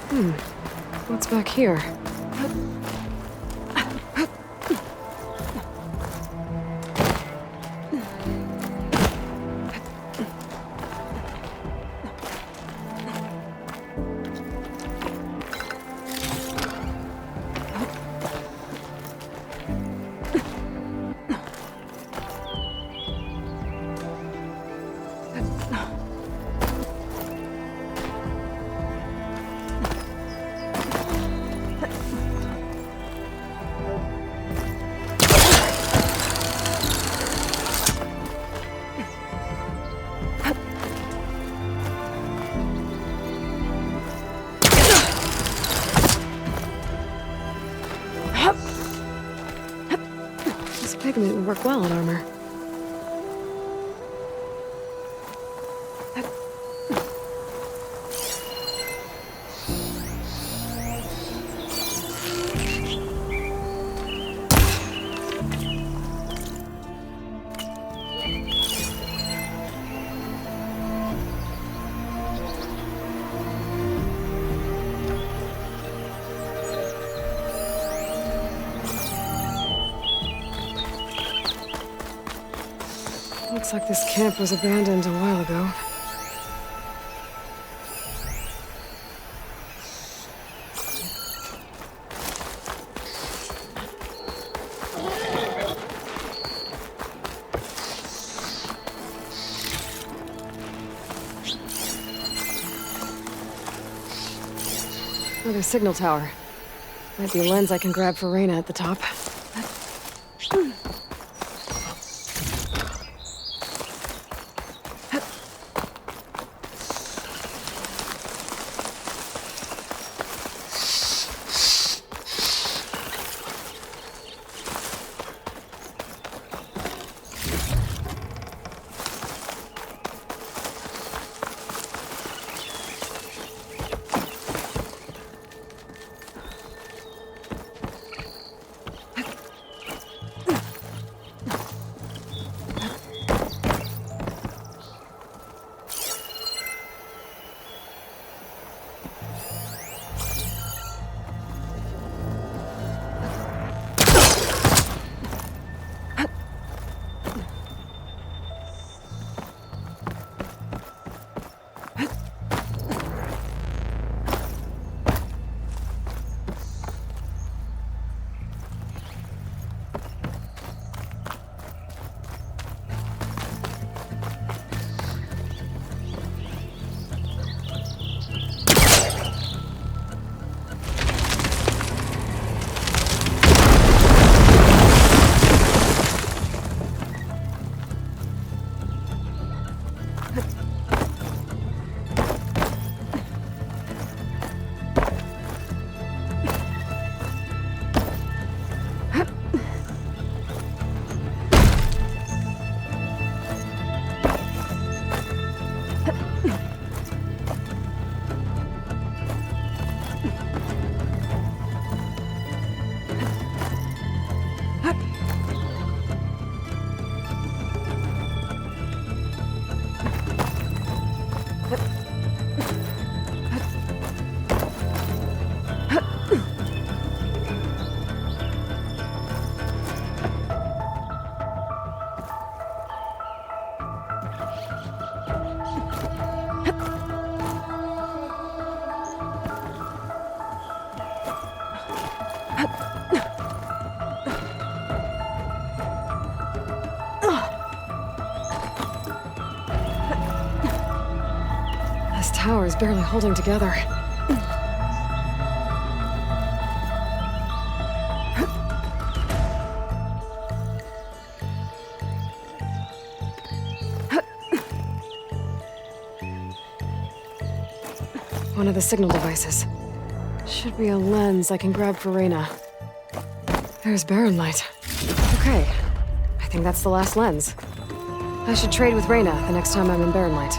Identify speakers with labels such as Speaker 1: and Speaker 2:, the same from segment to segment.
Speaker 1: What's back here? Pigment would work well in armor. Looks like this camp was abandoned a while ago. Another signal tower. Might be a lens I can grab for Reyna at the top. Tower is barely holding together. One of the signal devices. Should be a lens I can grab for Reyna. There's Baron Light. Okay, I think that's the last lens. I should trade with Reyna the next time I'm in Baron Light.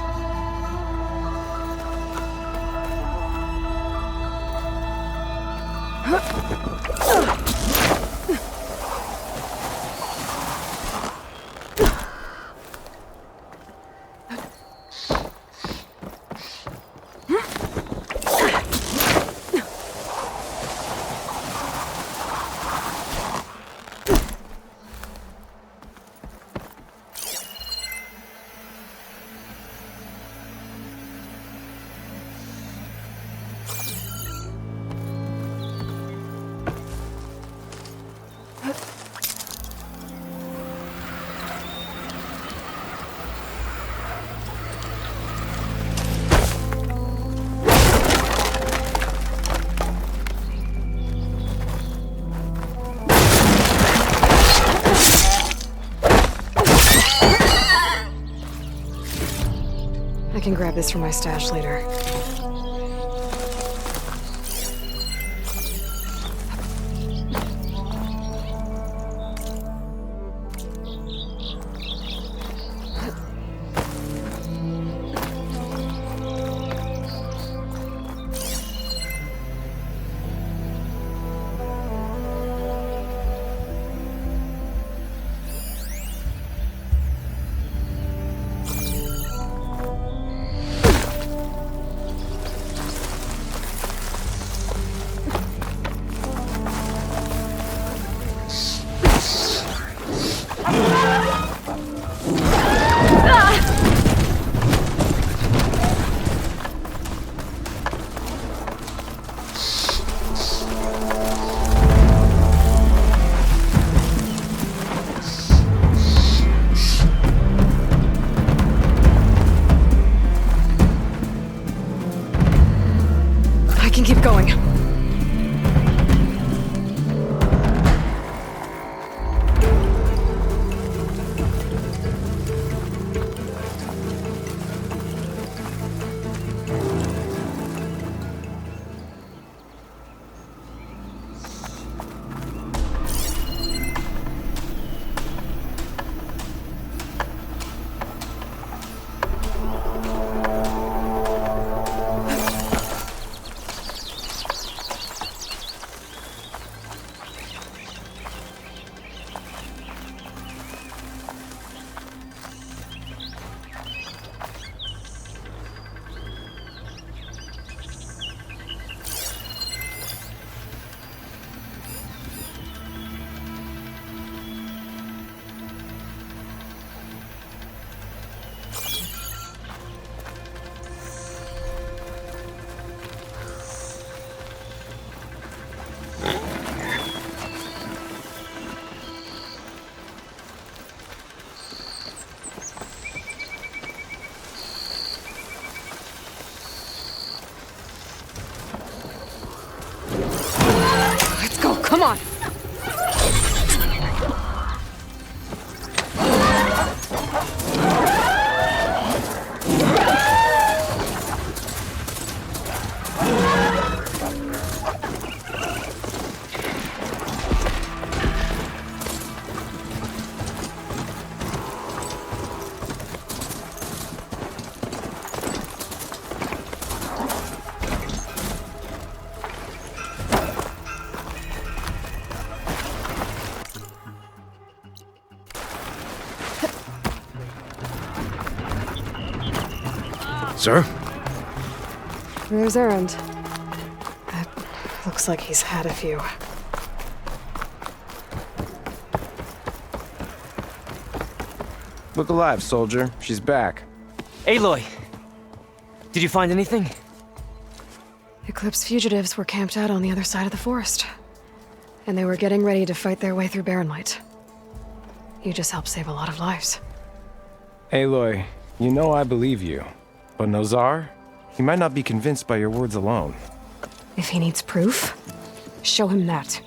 Speaker 1: I can grab this from my stash later. I can keep going. Let's go, come on!
Speaker 2: Sir?
Speaker 1: There's Errand. It looks like he's had a few.
Speaker 2: Look alive, soldier. She's back.
Speaker 3: Aloy! Did you find anything?
Speaker 1: Eclipse fugitives were camped out on the other side of the forest. And they were getting ready to fight their way through Barren Light. You just helped save a lot of lives.
Speaker 2: Aloy, you know I believe you. But Nozar? He might not be convinced by your words alone.
Speaker 1: If he needs proof, show him that.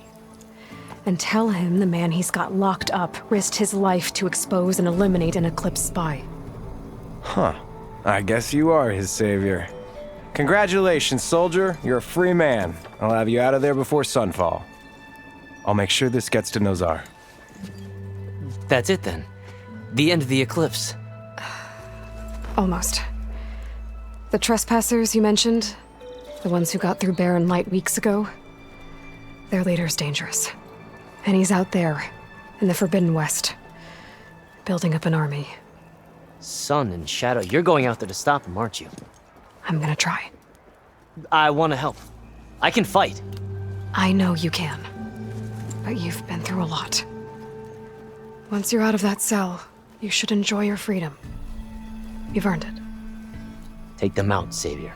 Speaker 1: And tell him the man he's got locked up risked his life to expose and eliminate an Eclipse spy.
Speaker 2: Huh. I guess you are his savior. Congratulations, soldier. You're a free man. I'll have you out of there before sunfall. I'll make sure this gets to Nozar.
Speaker 3: That's it then. The end of the Eclipse.
Speaker 1: Almost. The trespassers you mentioned, the ones who got through Barren Light weeks ago, their leader's dangerous. And he's out there, in the Forbidden West, building up an army.
Speaker 3: Sun and Shadow, you're going out there to stop him, aren't you?
Speaker 1: I'm gonna try.
Speaker 3: I want to help. I can fight.
Speaker 1: I know you can. But you've been through a lot. Once you're out of that cell, you should enjoy your freedom. You've earned it.
Speaker 3: Take them out, Savior.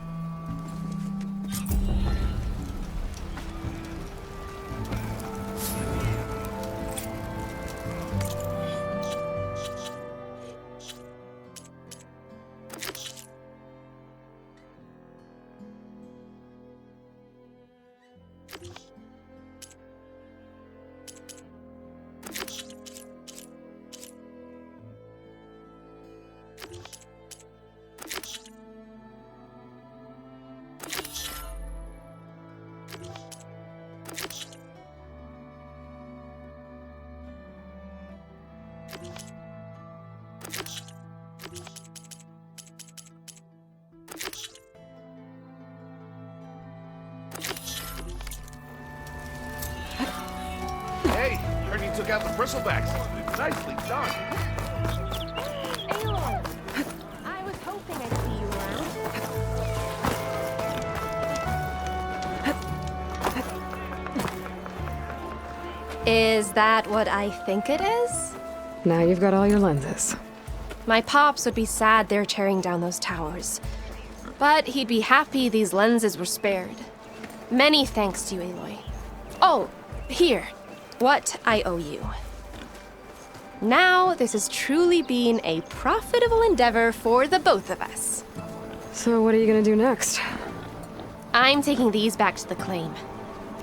Speaker 4: Hey, heard you took out the bristlebacks. Nicely done.
Speaker 5: Aloy! I was hoping I'd see you around. Is that what I think it is?
Speaker 1: Now you've got all your lenses.
Speaker 5: My pops would be sad they're tearing down those towers. But he'd be happy these lenses were spared. Many thanks to you, Aloy. Oh, here. What I owe you. Now, this has truly been a profitable endeavor for the both of us.
Speaker 1: So what are you gonna do next?
Speaker 5: I'm taking these back to the claim.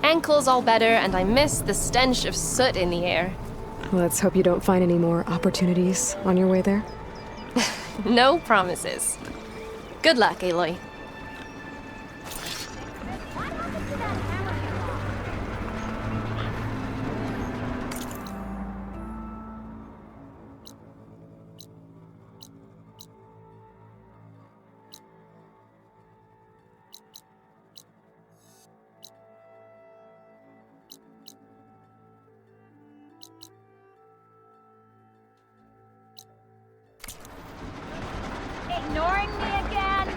Speaker 5: Ankle's all better, and I miss the stench of soot in the air.
Speaker 1: Let's hope you don't find any more opportunities on your way there.
Speaker 5: No promises. Good luck, Aloy.
Speaker 6: Ignoring me again?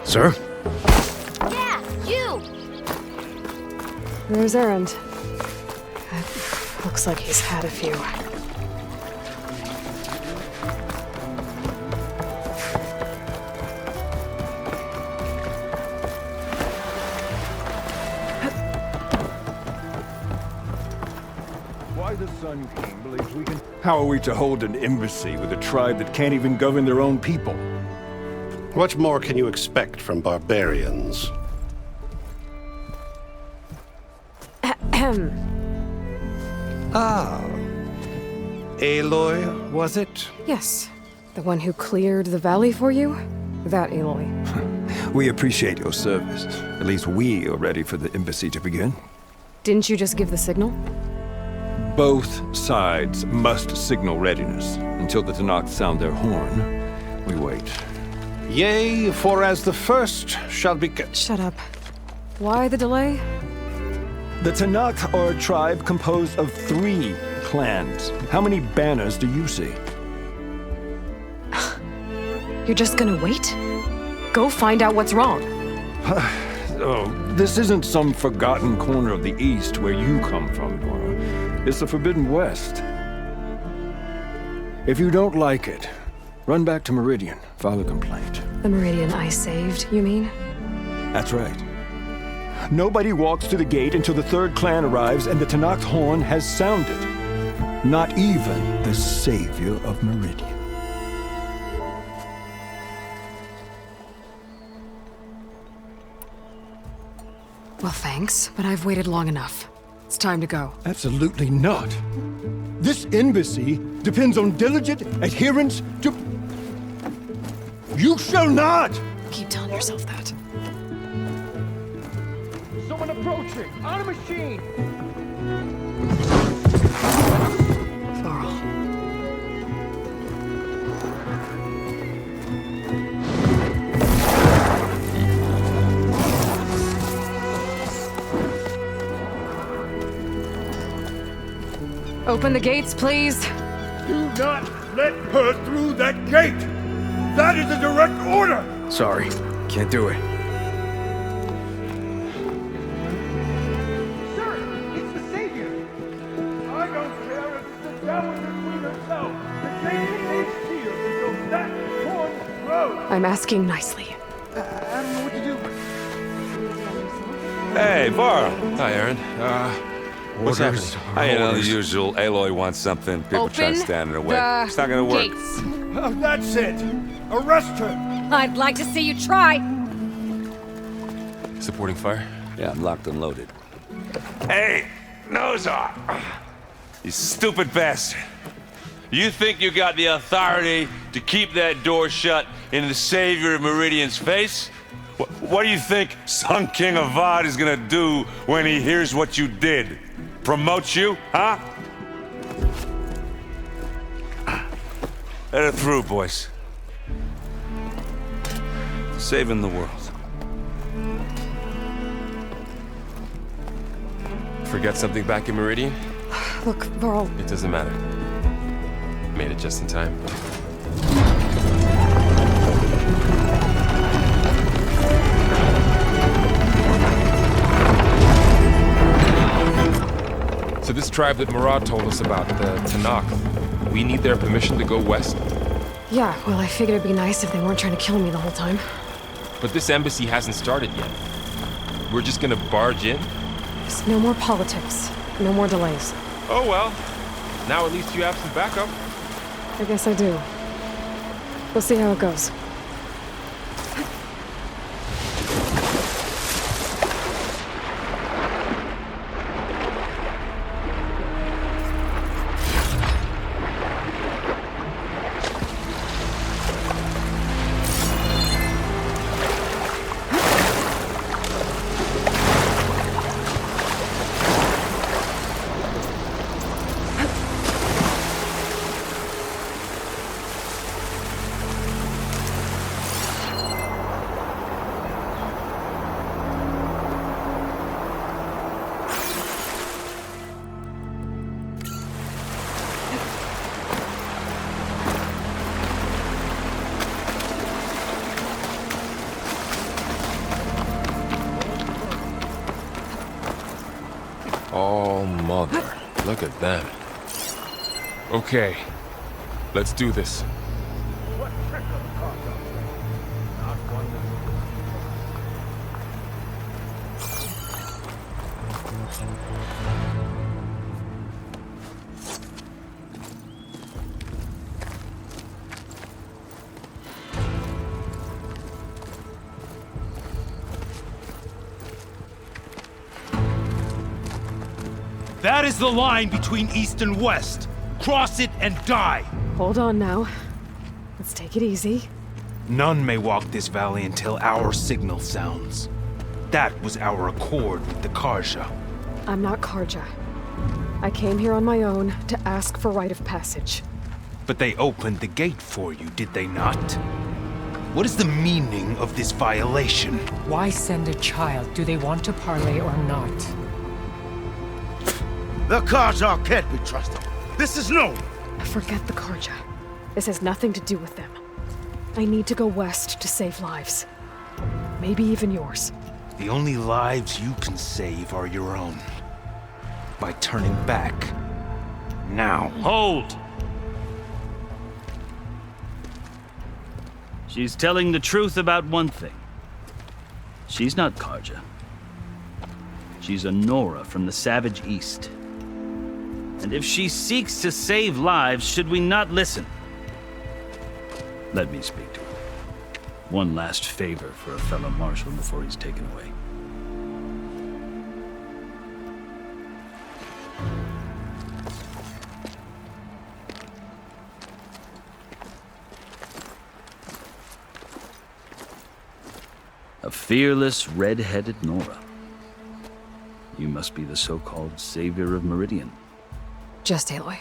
Speaker 4: Sir?
Speaker 6: Yeah, you!
Speaker 1: There's Erend. Looks like he's had a few.
Speaker 7: Why the Sun King believes we can... How are we to hold an embassy with a tribe that can't even govern their own people?
Speaker 4: What more can you expect from barbarians? Aloy, was it?
Speaker 1: Yes. The one who cleared the valley for you? That Aloy.
Speaker 7: We appreciate your service. At least we are ready for the embassy to begin.
Speaker 1: Didn't you just give the signal?
Speaker 7: Both sides must signal readiness. Until the Tanakh sound their horn, we wait.
Speaker 4: Yea, for as the first shall be...
Speaker 1: Shut up. Why the delay?
Speaker 7: The Tanakh are a tribe composed of 3 clans. How many banners do you see?
Speaker 1: You're just gonna wait? Go find out what's wrong.
Speaker 7: Oh, this isn't some forgotten corner of the East where you come from, Nora. It's the Forbidden West. If you don't like it, run back to Meridian, file a complaint.
Speaker 1: The Meridian I saved, you mean?
Speaker 7: That's right. Nobody walks to the gate until the 3rd clan arrives and the Tanakh's horn has sounded. Not even the savior of Meridian.
Speaker 1: Well, thanks, but I've waited long enough. It's time to go.
Speaker 7: Absolutely not. This embassy depends on diligent adherence to... You shall not!
Speaker 1: Keep telling yourself that.
Speaker 7: Someone approaching! On a machine!
Speaker 1: Floral. Open the gates, please.
Speaker 7: Do not let her through that gate! That is a direct order!
Speaker 2: Sorry, can't do it.
Speaker 7: Sir, it's the Savior! I don't care if it's the devil between herself. The gate
Speaker 1: I'm asking nicely.
Speaker 8: Hey, Varl.
Speaker 9: Hi, Aaron. What's happening?
Speaker 8: I know the usual. Aloy wants something. People try to stand in her way. It's not gonna work.
Speaker 7: That's it! Arrest her!
Speaker 6: I'd like to see you try.
Speaker 9: Supporting fire?
Speaker 8: Yeah, I'm locked and loaded. Hey, nose off! You stupid bastard. You think you got the authority to keep that door shut in the Savior of Meridian's face? What do you think Sun King Avad is gonna do when he hears what you did? Promote you, huh? Let her through, boys. Saving the world.
Speaker 9: Forget something back in Meridian?
Speaker 1: Look, Varl,
Speaker 9: It doesn't matter. Made it just in time. So this tribe that Murad told us about, the Tanakh, we need their permission to go west?
Speaker 1: yeah, well, I figured it'd be nice if they weren't trying to kill me the whole time.
Speaker 9: But this embassy hasn't started yet. We're just gonna barge in?
Speaker 1: Just no more politics. No more delays.
Speaker 9: Oh well. Now at least you have some backup.
Speaker 1: I guess I do. We'll see how it goes.
Speaker 9: Oh, mother. Look at them. Okay. Let's do this.
Speaker 10: That is the line between East and West. Cross it and die.
Speaker 1: Hold on now. Let's take it easy.
Speaker 10: None may walk this valley until our signal sounds. That was our accord with the Karja.
Speaker 1: I'm not Karja. I came here on my own to ask for rite of passage.
Speaker 10: But they opened the gate for you, did they not? What is the meaning of this violation?
Speaker 11: Why send a child? Do they want to parley or not?
Speaker 10: The Karja can't be trusted. This is known.
Speaker 1: Forget the Karja. This has nothing to do with them. I need to go west to save lives. Maybe even yours.
Speaker 10: The only lives you can save are your own. By turning back. Now.
Speaker 12: Hold! She's telling the truth about one thing. She's not Karja. She's a Nora from the Savage East. And if she seeks to save lives, should we not listen? Let me speak to her. One last favor for a fellow marshal before he's taken away. A fearless, red-headed Nora. You must be the so-called Savior of Meridian.
Speaker 1: Just Aloy.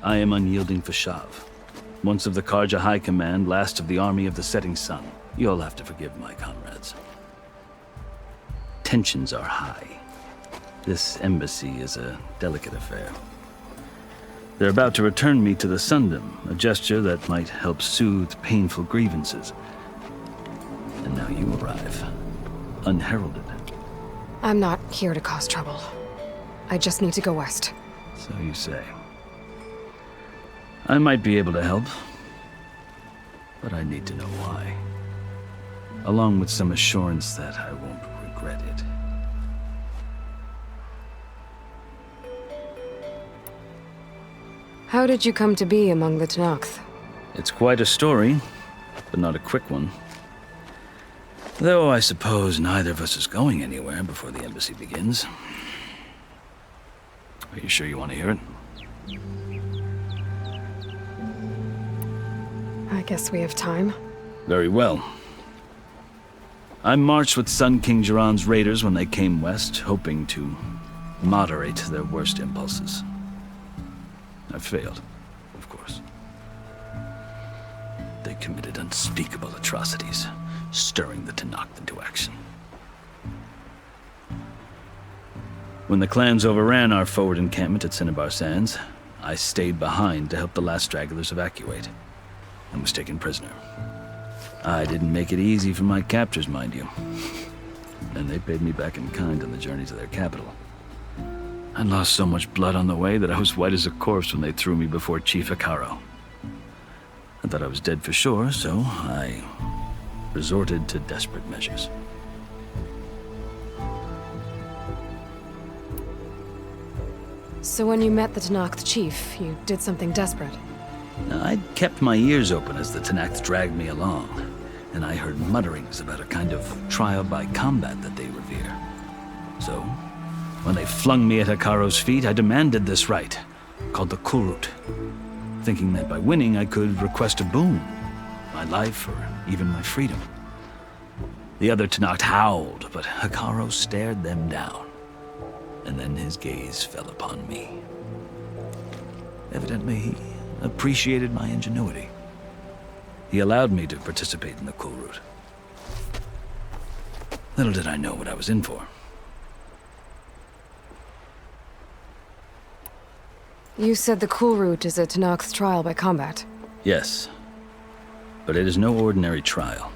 Speaker 12: I am unyielding Fashav. Once of the Karja High Command, last of the Army of the Setting Sun. You'll have to forgive my comrades. Tensions are high. This embassy is a delicate affair. They're about to return me to the Sundom, a gesture that might help soothe painful grievances. And now you arrive, unheralded.
Speaker 1: I'm not here to cause trouble. I just need to go west.
Speaker 12: So you say. I might be able to help. but I need to know why. Along with some assurance that I won't regret it.
Speaker 1: How did you come to be among the Tenakth?
Speaker 12: It's quite a story, but not a quick one. Though I suppose neither of us is going anywhere before the embassy begins. Are you sure you want to hear it?
Speaker 1: I guess we have time.
Speaker 12: Very well. I marched with Sun King Jiran's raiders when they came west, hoping to moderate their worst impulses. I failed, of course. They committed unspeakable atrocities, stirring the Tenakth into action. When the clans overran our forward encampment at Cinnabar Sands, I stayed behind to help the last stragglers evacuate, and was taken prisoner. I didn't make it easy for my captors, mind you. And they paid me back in kind on the journey to their capital. I lost so much blood on the way that I was white as a corpse when they threw me before Chief Hekaro. I thought I was dead for sure, so I resorted to desperate measures.
Speaker 1: So when you met the Tenakth chief, you did something desperate?
Speaker 12: I'd kept my ears open as the Tenakth dragged me along, and I heard mutterings about a kind of trial by combat that they revere. So, when they flung me at Hekaro's feet, I demanded this rite, called the Kulrut, thinking that by winning I could request a boon, my life or even my freedom. The other Tenakth howled, but Hekaro stared them down, and then his gaze fell upon me. Evidently, he appreciated my ingenuity. He allowed me to participate in the Kulrut. Little did I know what I was in for.
Speaker 1: You said the Kulrut is a Tenakth trial by combat.
Speaker 12: Yes, but it is no ordinary trial.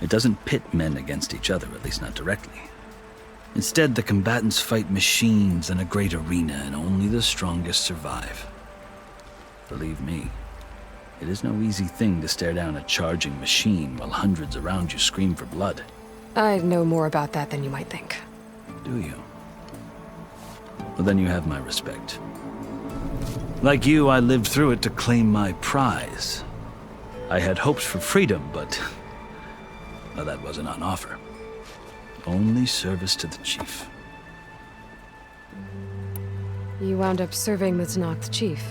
Speaker 12: It doesn't pit men against each other, at least not directly. Instead, the combatants fight machines in a great arena, and only the strongest survive. Believe me, it is no easy thing to stare down a charging machine while hundreds around you scream for blood.
Speaker 1: I know more about that than you might think.
Speaker 12: Do you? Well, then you have my respect. Like you, I lived through it to claim my prize. I had hopes for freedom, but well, that wasn't on offer. Only service to the chief.
Speaker 1: You wound up serving the Tenakth chief.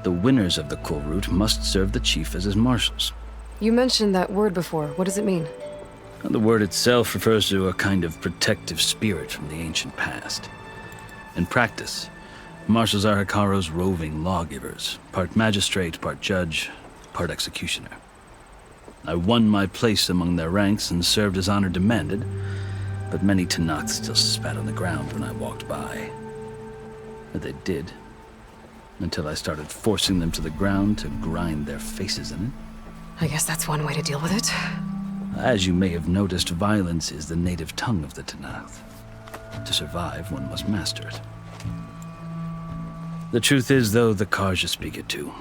Speaker 12: The winners of the Kulrut must serve the chief as his marshals.
Speaker 1: You mentioned that word before. What does it mean?
Speaker 12: The word itself refers to a kind of protective spirit from the ancient past. In practice, marshals are Hekaro's roving lawgivers, part magistrate, part judge, part executioner. I won my place among their ranks and served as honor demanded, but many Tenakth still spat on the ground when I walked by. But they did, until I started forcing them to the ground to grind their faces in it.
Speaker 1: I guess that's one way to deal with it.
Speaker 12: As you may have noticed, violence is the native tongue of the Tenakth. To survive, one must master it. The truth is, though, the Karja speak it too.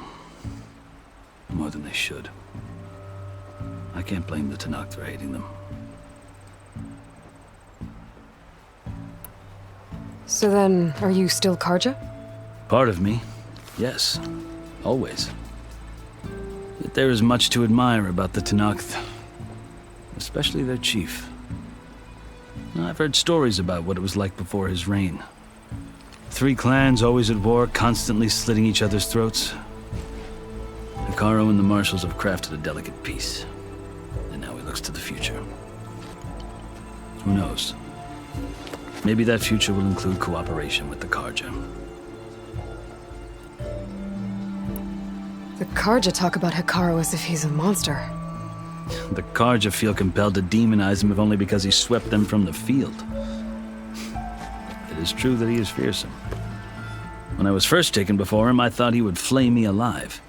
Speaker 12: More than they should. I can't blame the Tenakth for hating them.
Speaker 1: So then, are you still Karja?
Speaker 12: Part of me, yes. Always. Yet there is much to admire about the Tenakth. Especially their chief. I've heard stories about what it was like before his reign. 3 clans always at war, constantly slitting each other's throats. Hekaro and the marshals have crafted a delicate peace. And now he looks to the future. Who knows? Maybe that future will include cooperation with the Karja.
Speaker 1: The Karja talk about Hekaro as if he's a monster.
Speaker 12: The Karja feel compelled to demonize him if only because he swept them from the field. It is true that he is fearsome. When I was first taken before him, I thought he would flay me alive.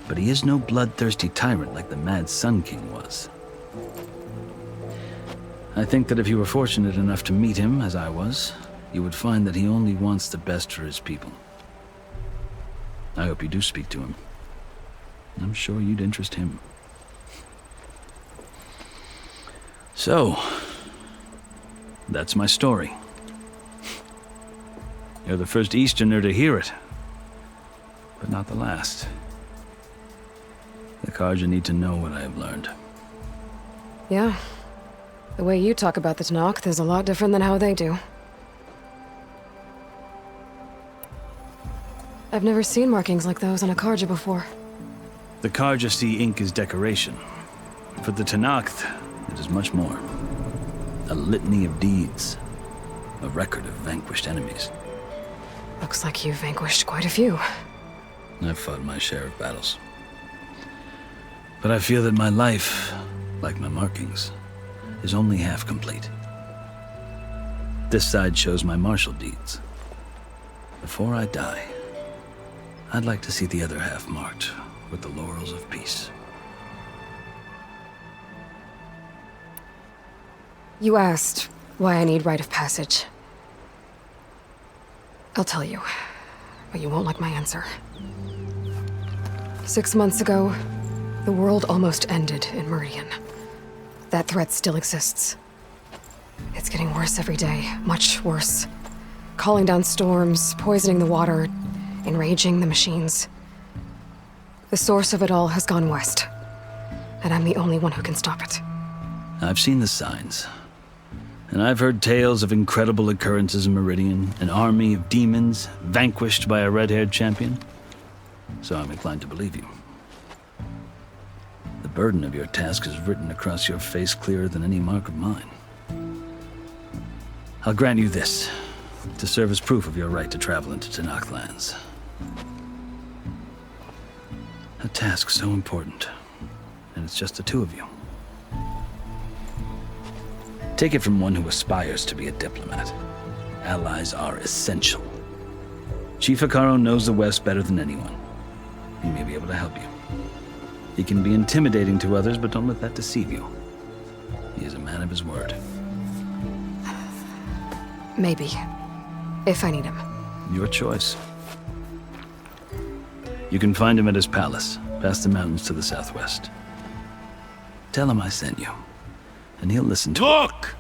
Speaker 12: But he is no bloodthirsty tyrant like the Mad Sun King was. I think that if you were fortunate enough to meet him, as I was, you would find that he only wants the best for his people. I hope you do speak to him. I'm sure you'd interest him. So, that's my story. You're the first Easterner to hear it, but not the last. The Karja need to know what I have learned.
Speaker 1: Yeah. The way you talk about the Tanakh is a lot different than how they do. I've never seen markings like those on a Karja before.
Speaker 12: The Karja see ink as decoration. For the Tanakh, it is much more. A litany of deeds. A record of vanquished enemies.
Speaker 1: Looks like you've vanquished quite a few.
Speaker 12: I've fought my share of battles. But I feel that my life, like my markings, is only half complete. This side shows my martial deeds. Before I die, I'd like to see the other half marked with the laurels of peace.
Speaker 1: You asked why I need rite of passage. I'll tell you, but you won't like my answer. 6 months ago, the world almost ended in Meridian. That threat still exists. It's getting worse every day, much worse. Calling down storms, poisoning the water, enraging the machines. The source of it all has gone west, and I'm the only one who can stop it.
Speaker 12: I've seen the signs. And I've heard tales of incredible occurrences in Meridian, an army of demons vanquished by a red-haired champion. So I'm inclined to believe you. The burden of your task is written across your face clearer than any mark of mine. I'll grant you this, to serve as proof of your right to travel into Tanakh lands. A task so important, and it's just the two of you. Take it from one who aspires to be a diplomat. Allies are essential. Chief Hekarro knows the West better than anyone. He may be able to help you. He can be intimidating to others, but don't let that deceive you. He is a man of his word.
Speaker 1: Maybe. If I need him.
Speaker 12: Your choice. You can find him at his palace, past the mountains to the southwest. Tell him I sent you. And he'll listen to
Speaker 10: Look!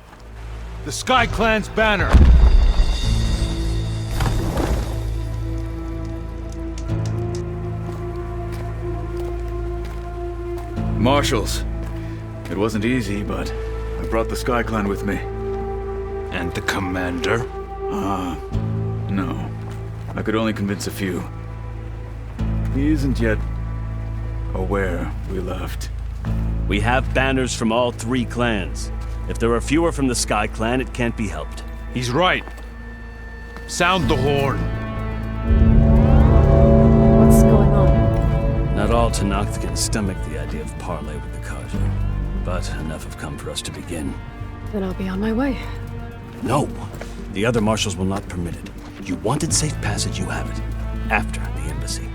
Speaker 10: The Sky Clan's banner!
Speaker 13: Marshals. It wasn't easy, but I brought the Sky Clan with me.
Speaker 10: And the commander?
Speaker 13: No. I could only convince a few. He isn't yet aware we left.
Speaker 14: We have banners from all 3 clans. If there are fewer from the Sky Clan, it can't be helped.
Speaker 10: He's right. Sound the horn.
Speaker 1: What's going on?
Speaker 14: Not all Tanakh can stomach the idea of parley with the Karja, but enough have come for us to begin.
Speaker 1: Then I'll be on my way.
Speaker 14: No! The other marshals will not permit it. You wanted safe passage, you have it. After the embassy.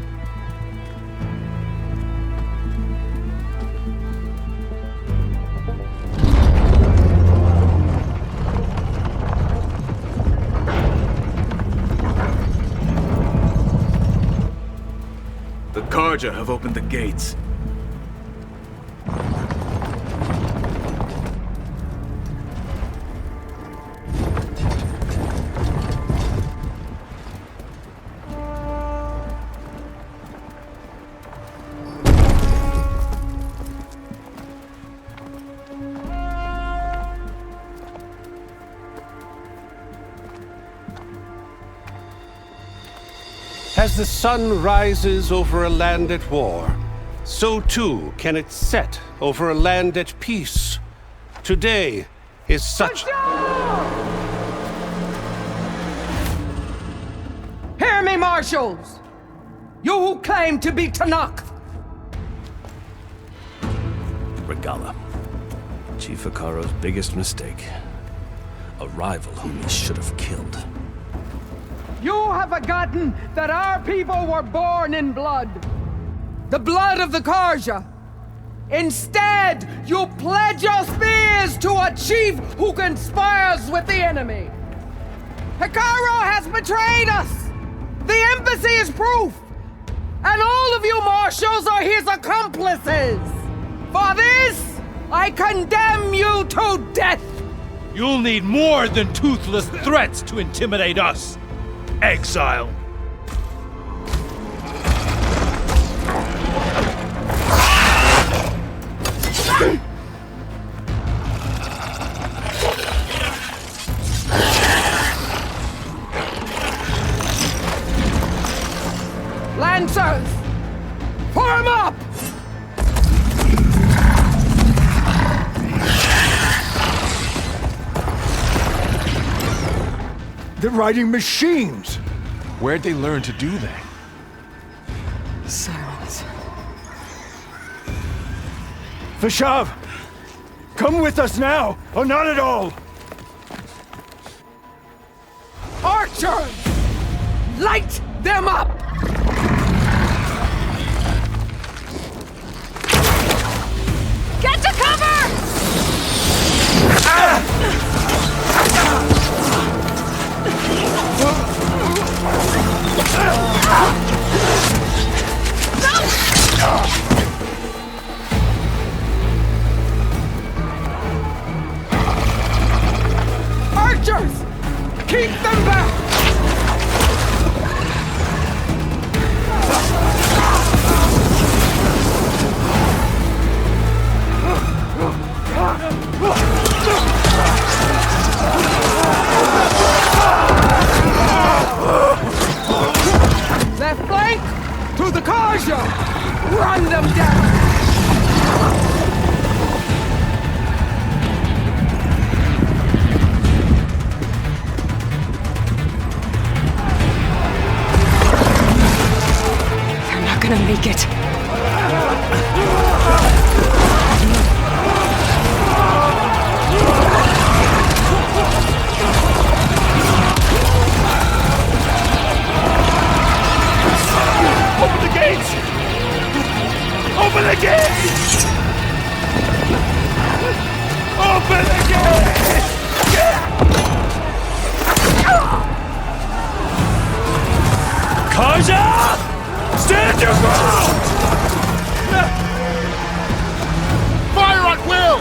Speaker 13: The Karja have opened the gates.
Speaker 4: As the sun rises over a land at war, so too can it set over a land at peace. Today is such...
Speaker 6: Hear me, marshals! You who claim to be Tanakh!
Speaker 14: Regala. Chief Hekarro's biggest mistake. A rival whom he should have killed.
Speaker 6: You have forgotten that our people were born in blood. The blood of the Karja. Instead, you pledge your spears to a chief who conspires with the enemy. Hekarro has betrayed us. The embassy is proof. And all of you marshals are his accomplices. For this, I condemn you to death!
Speaker 14: You'll need more than toothless threats to intimidate us, exile.
Speaker 6: Lancers! Form up!
Speaker 7: They're riding machines!
Speaker 9: Where'd they learn to do that?
Speaker 1: Silence.
Speaker 7: Vashav! Come with us now, or not at all!
Speaker 6: Archers! Light them up!
Speaker 5: Get to cover!
Speaker 6: Archers! Keep them back! Left flank! To the Karja! Run them down!
Speaker 1: They're not gonna make it.
Speaker 14: Open the gates! Open the gates! Open the gates! Kaja! Stand your ground! Fire at will!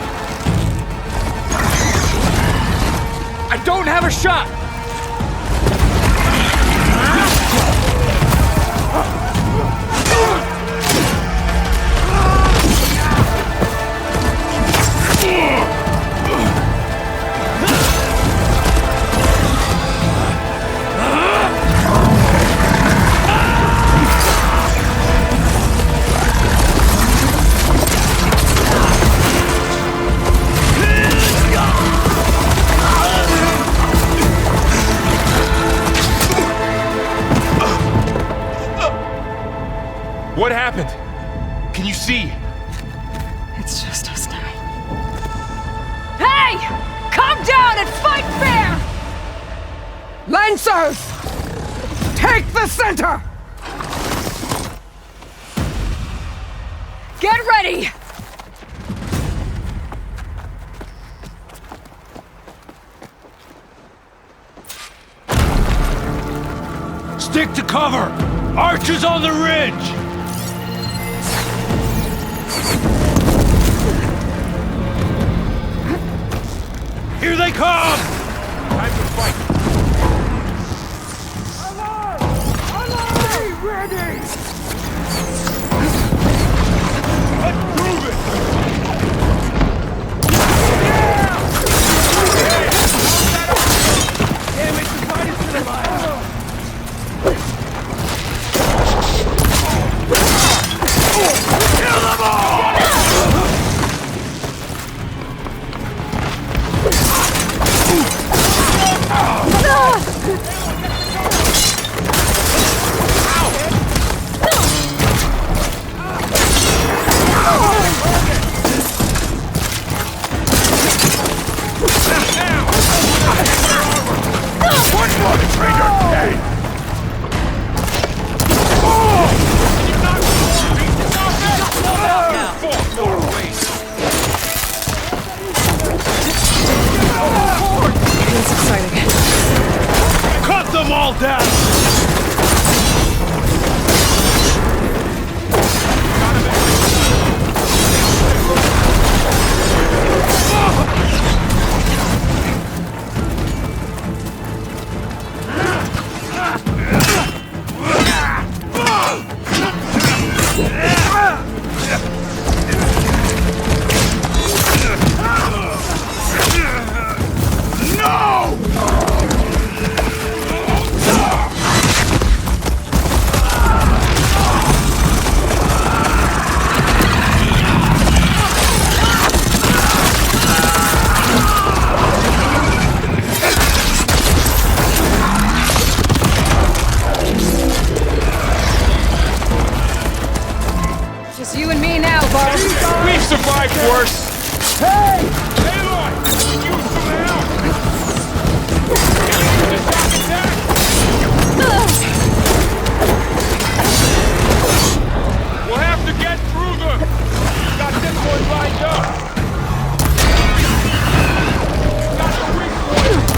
Speaker 14: I don't have a shot!
Speaker 9: What happened? Can you see?
Speaker 1: It's just us now.
Speaker 5: Hey! Come down and fight fair!
Speaker 6: Lancers! Take the center!
Speaker 5: Get ready!
Speaker 14: Stick to cover! Archers on the ridge! Here they come! Time to fight!
Speaker 6: Alarm! Ready!
Speaker 14: Let's prove it!
Speaker 6: Damn it, the fight is to the line!
Speaker 14: Kill them all!
Speaker 1: Just you and me now, Barb.
Speaker 9: We've survived worse!
Speaker 6: Hey!
Speaker 9: Aloy! Can you use some help? The shock attack! We'll have to get through them! Got this one lined up! Got the weak one!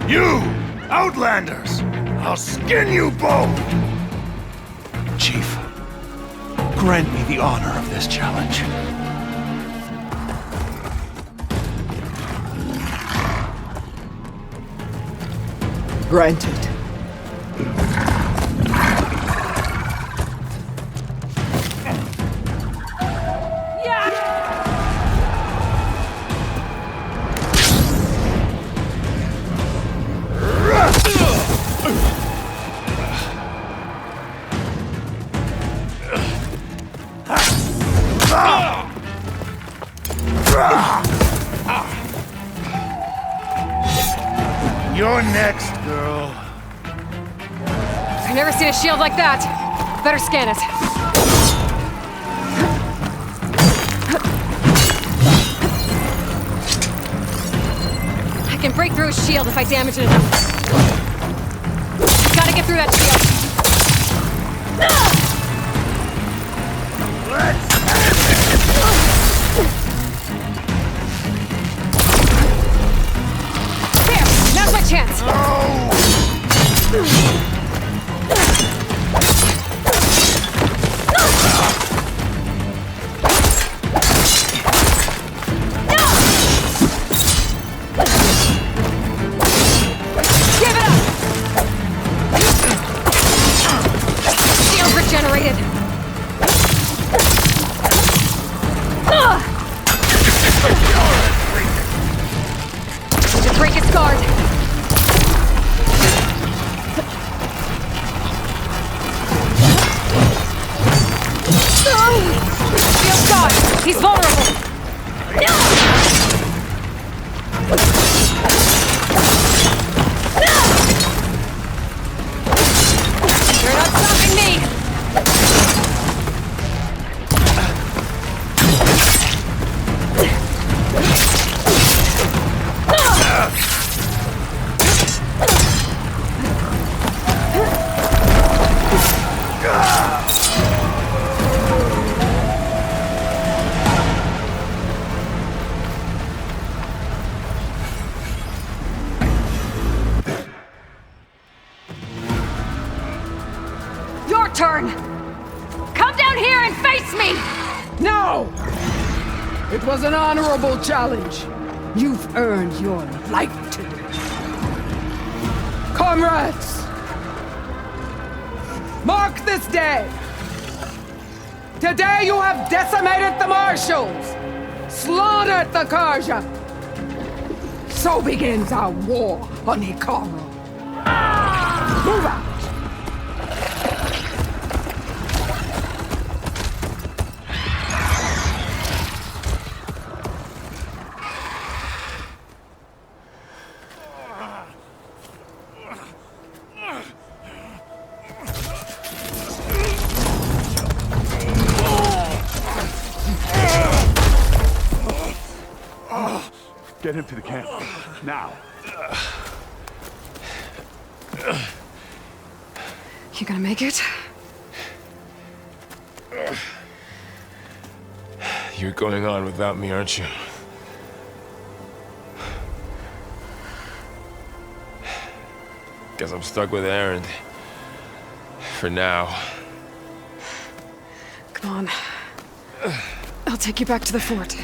Speaker 10: You! Outlanders! I'll skin you both! Chief, grant me the honor of this challenge.
Speaker 6: Granted.
Speaker 10: You're next, girl.
Speaker 1: I've never seen a shield like that. Better scan it. I can break through a shield if I damage it enough. Gotta get through that shield. There! Now's my chance! Generated. To break its guard. Shield's gone. He's vulnerable. You're not stopping me.
Speaker 6: turn! Come down here and face me! No! It was an honorable challenge. You've earned your life today. Comrades! Mark this day! Today you have decimated the Marshals! Slaughtered the Karja! So begins our war on Ikaro. Move out!
Speaker 10: Get him to the camp. Now.
Speaker 1: You gonna make it?
Speaker 9: You're going on without me, aren't you? Guess I'm stuck with Aaron. For now.
Speaker 1: Come on. I'll take you back to the fort.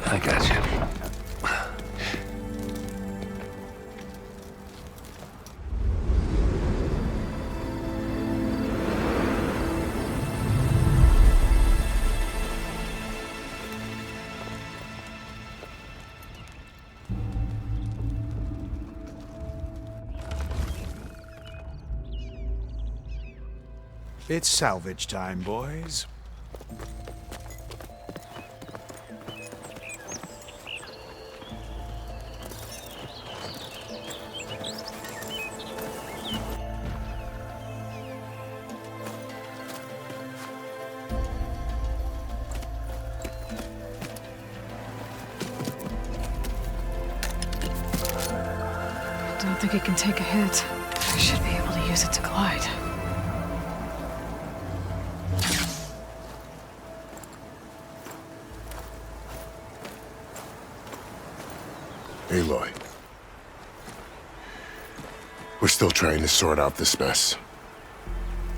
Speaker 14: I got you.
Speaker 10: It's salvage time, boys.
Speaker 1: I don't think it can take a hit. I should be able to use it to glide.
Speaker 15: Aloy. We're still trying to sort out this mess.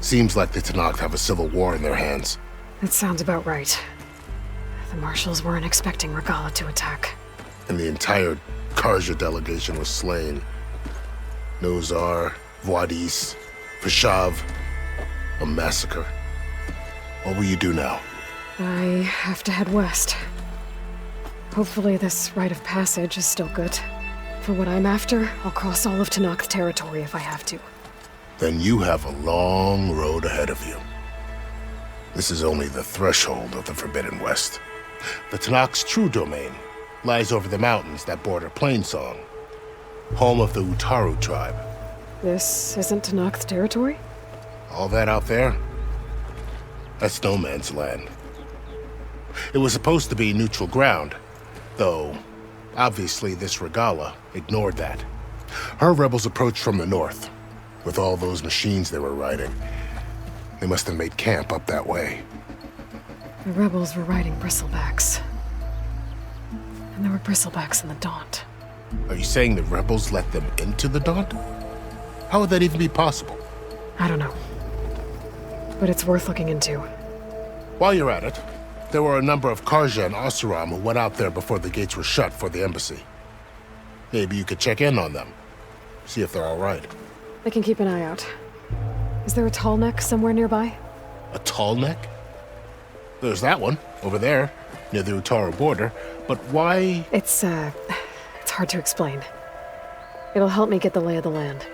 Speaker 15: Seems like the Tenakth have a civil war in their hands.
Speaker 1: That sounds about right. The Marshals weren't expecting Regalla to attack.
Speaker 15: And the entire Karja delegation was slain. Nozar, Voidis, Vashav. A massacre. What will you do now?
Speaker 1: I have to head west. Hopefully this rite of passage is still good. For what I'm after, I'll cross all of Tenakth territory if I have to.
Speaker 15: Then you have a long road ahead of you. This is only the threshold of the Forbidden West. The Tenakth's true domain lies over the mountains that border Plainsong, home of the Utaru tribe.
Speaker 1: This isn't Tenakth territory?
Speaker 15: All that out there? That's no man's land. It was supposed to be neutral ground, though obviously this Regalla ignored that. Her rebels approached from the north, with all those machines they were riding. They must have made camp up that way.
Speaker 1: The rebels were riding bristlebacks. And there were bristlebacks in the Daunt.
Speaker 15: Are you saying the rebels let them into the Daunt? How would that even be possible?
Speaker 1: I don't know. But it's worth looking into.
Speaker 15: While you're at it, there were a number of Karja and Oseram who went out there before the gates were shut for the embassy. Maybe you could check in on them. See if they're all right.
Speaker 1: I can keep an eye out. Is there a tall neck somewhere nearby?
Speaker 15: A tall neck? There's that one, over there, near the Utaru border. But why?
Speaker 1: It's hard to explain. It'll help me get the lay of the land.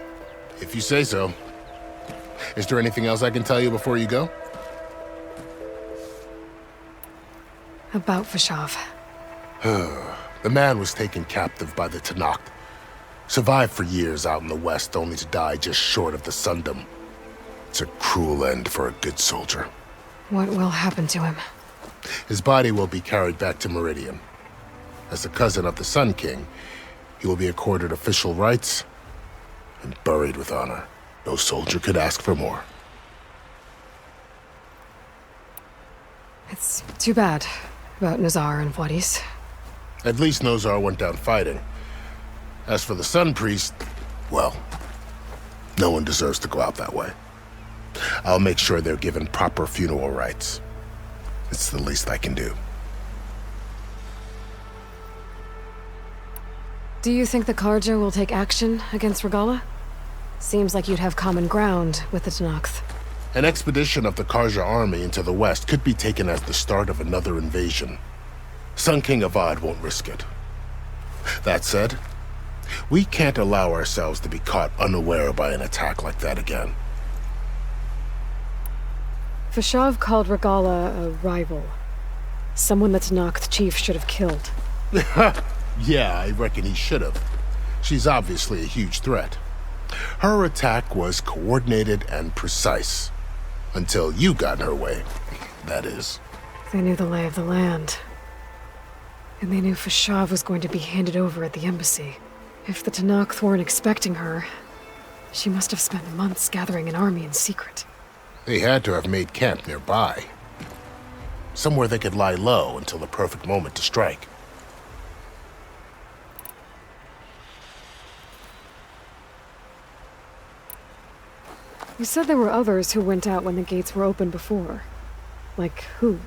Speaker 15: If you say so. Is there anything else I can tell you before you go?
Speaker 1: About Vashav.
Speaker 15: The man was taken captive by the Tenakth. Survived for years out in the west, only to die just short of the Sundom. It's a cruel end for a good soldier.
Speaker 1: What will happen to him?
Speaker 15: His body will be carried back to Meridian. As a cousin of the Sun King, He will be accorded official rights and buried with honor. No soldier could ask for more.
Speaker 1: It's too bad about Nazar and Wadis.
Speaker 15: At least Nazar went down fighting. As for the Sun Priest, well, no one deserves to go out that way. I'll make sure they're given proper funeral rites. It's the least I can do.
Speaker 1: Do you think the Karja will take action against Regala? Seems like you'd have common ground with the Tenakth.
Speaker 15: An expedition of the Karja army into the west could be taken as the start of another invasion. Sun King Avad won't risk it. That said, we can't allow ourselves to be caught unaware by an attack like that again.
Speaker 1: Fashav called Regala a rival. Someone the Tenakth chief should have killed.
Speaker 15: Yeah, I reckon he should have. She's obviously a huge threat. Her attack was coordinated and precise. Until you got in her way, that is.
Speaker 1: They knew the lay of the land. And they knew Fashav was going to be handed over at the embassy. If the Tenakth weren't expecting her, she must have spent months gathering an army in secret.
Speaker 15: They had to have made camp nearby. Somewhere they could lie low until the perfect moment to strike.
Speaker 1: You said there were others who went out when the gates were open before. Like who?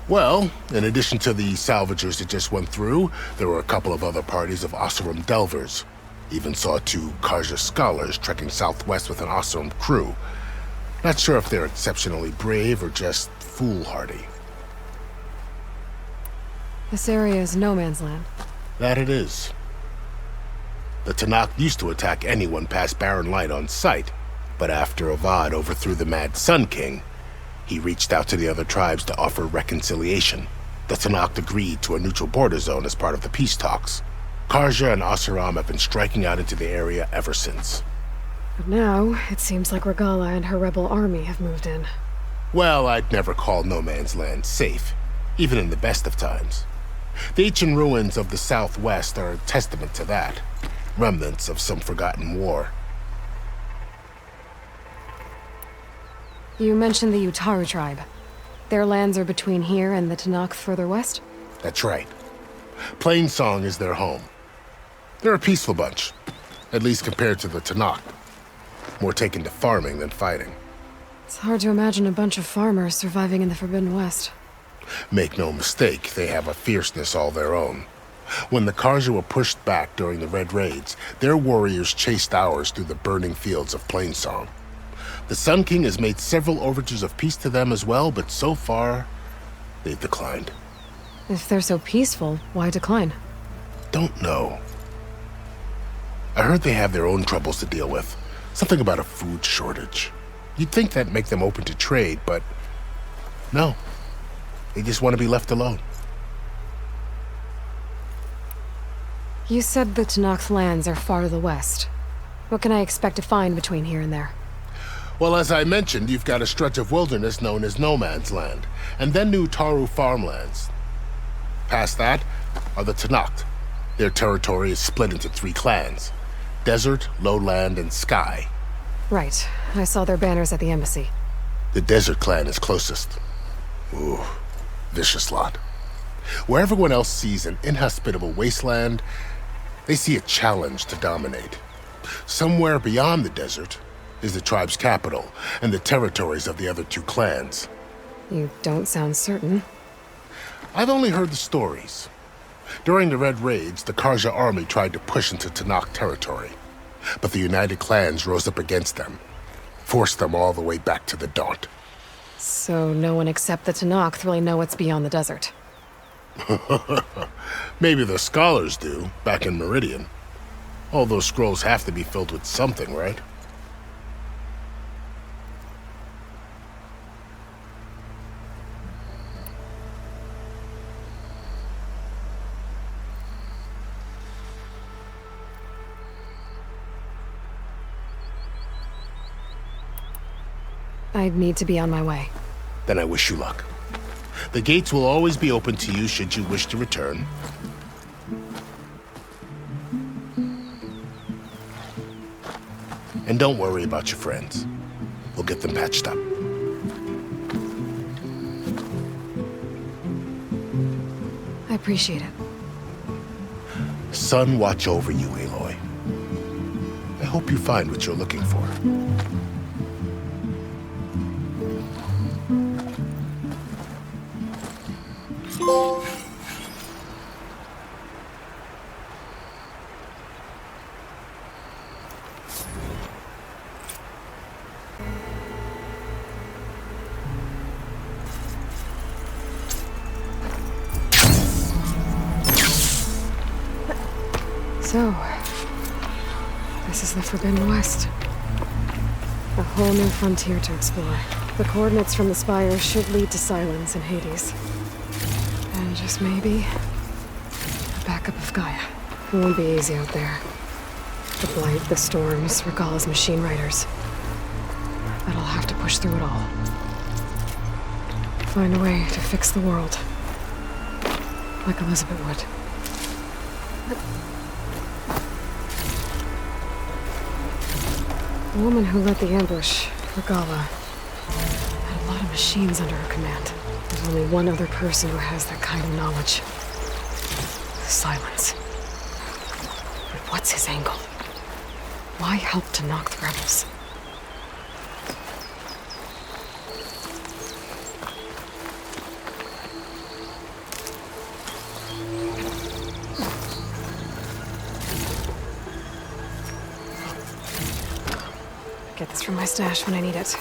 Speaker 15: Well, in addition to the salvagers that just went through, there were a couple of other parties of Oseram delvers. Even saw 2 Karja scholars trekking southwest with an Oseram crew. Not sure if they're exceptionally brave or just foolhardy.
Speaker 1: This area is no man's land.
Speaker 15: That it is. The Tenakth used to attack anyone past Barren Light on sight, but after Avad overthrew the Mad Sun King, he reached out to the other tribes to offer reconciliation. The Tenakth agreed to a neutral border zone as part of the peace talks. Karja and Oseram have been striking out into the area ever since.
Speaker 1: But now, it seems like Regala and her rebel army have moved in.
Speaker 15: Well, I'd never call no man's land safe, even in the best of times. The ancient ruins of the southwest are a testament to that. Remnants of some forgotten war.
Speaker 1: You mentioned the Utaru tribe. Their lands are between here and the Tenakth further west?
Speaker 15: That's right. Plainsong is their home. They're a peaceful bunch, at least compared to the Tenakth. More taken to farming than fighting.
Speaker 1: It's hard to imagine a bunch of farmers surviving in the Forbidden West.
Speaker 15: Make no mistake, they have a fierceness all their own. When the Karja were pushed back during the Red Raids, their warriors chased ours through the burning fields of Plainsong. The Sun King has made several overtures of peace to them as well, but so far, they've declined.
Speaker 1: If they're so peaceful, why decline?
Speaker 15: Don't know. I heard they have their own troubles to deal with. Something about a food shortage. You'd think that'd make them open to trade, but no. They just want to be left alone.
Speaker 1: You said the Tenakth lands are far to the west. What can I expect to find between here and there?
Speaker 15: Well, as I mentioned, you've got a stretch of wilderness known as No Man's Land, and then new Taru farmlands. Past that are the Tenakth. Their territory is split into 3 clans: Desert, Lowland, and Sky.
Speaker 1: Right. I saw their banners at the embassy.
Speaker 15: The Desert clan is closest. Ooh, vicious lot. Where everyone else sees an inhospitable wasteland, they see a challenge to dominate. Somewhere beyond the desert is the tribe's capital and the territories of the other 2 clans.
Speaker 1: You don't sound certain.
Speaker 15: I've only heard the stories. During the Red Raids, the Karja army tried to push into Tenakth territory, but the united clans rose up against them, forced them all the way back to the Daunt.
Speaker 1: So no one except the Tenakth really know what's beyond the desert.
Speaker 15: Maybe the scholars do, back in Meridian. All those scrolls have to be filled with something, right?
Speaker 1: I need to be on my way.
Speaker 15: Then I wish you luck. The gates will always be open to you should you wish to return. And don't worry about your friends. We'll get them patched up.
Speaker 1: I appreciate it.
Speaker 15: Sun watch over you, Aloy. I hope you find what you're looking for.
Speaker 1: So, this is the Forbidden West. A whole new frontier to explore. The coordinates from the spires should lead to Silence in Hades. And just maybe, a backup of Gaia. It won't be easy out there. The Blight, the Storms, Regalla's machine riders. But I'll have to push through it all. Find a way to fix the world. Like Elizabeth would. The woman who led the ambush, Regalla, had a lot of machines under her command. There's only one other person who has that kind of knowledge. Silence. But what's his angle? Why help to knock the rebels? Get this from my stash when I need it.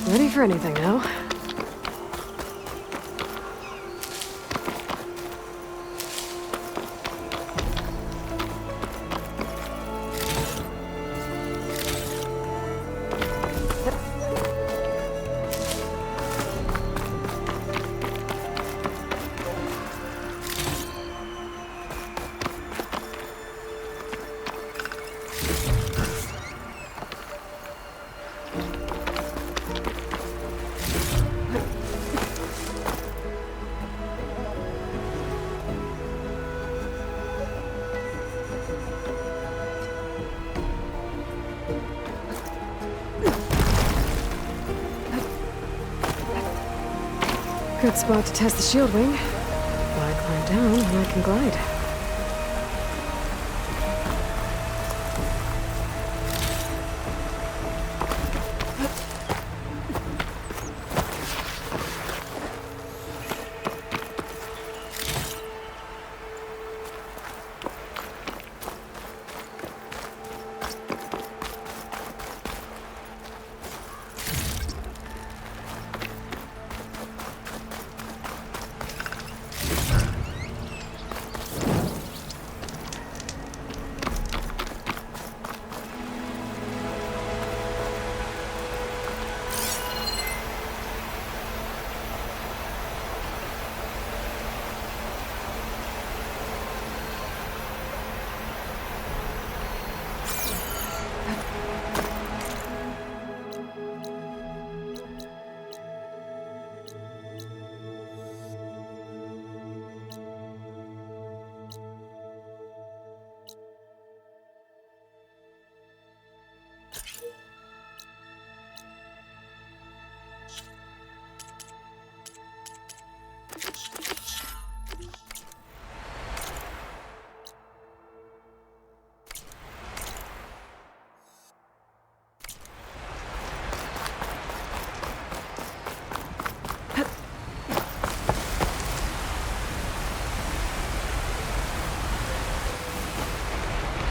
Speaker 1: Ready for anything now? Good spot to test the shield wing. Why climb down when I can glide?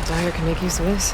Speaker 1: Dyer can make use of this.